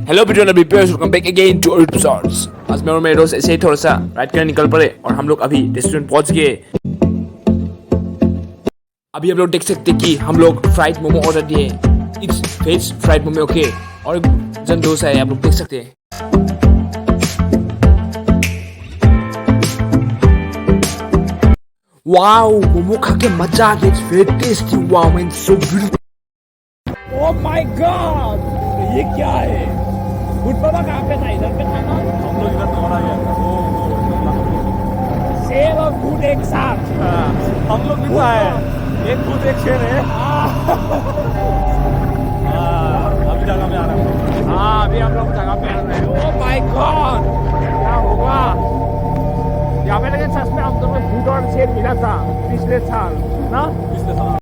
Hello video reviewers, welcome back again two episodes. आज मैं और मेरे दोस्त ऐसे ही थोड़ा सा राइड करने निकल पड़े और हम लोग अभी रेस्टोरेंट पहुंच गए। अभी हम लोग देख सकते कि हम लोग फ्राइड मोमो ऑर्डर दिए। It's veg fried momo, okay. और जन डोसा है, आप लोग देख सकते हैं। वाओ, मोमो खा के मजा आ गया। It's very tasty. Wow man, so beautiful. Oh my God, ये क्या है? फूड पापा कहाँ पे था? इधर पे था ना? हम लोग इधर दौड़ा गया। सेब और फूड एक साथ। हम लोग भी तो आए, एक खुद एक शेर है। अभी जगह में आ रहा हूँ। हाँ, अभी हम लोग जगह पे आ रहे हैं। ओह माय गॉड, क्या होगा यहाँ पे? लेकिन सच में हम दोनों फूड और शेर मिला था पिछले साल ना। पिछले साल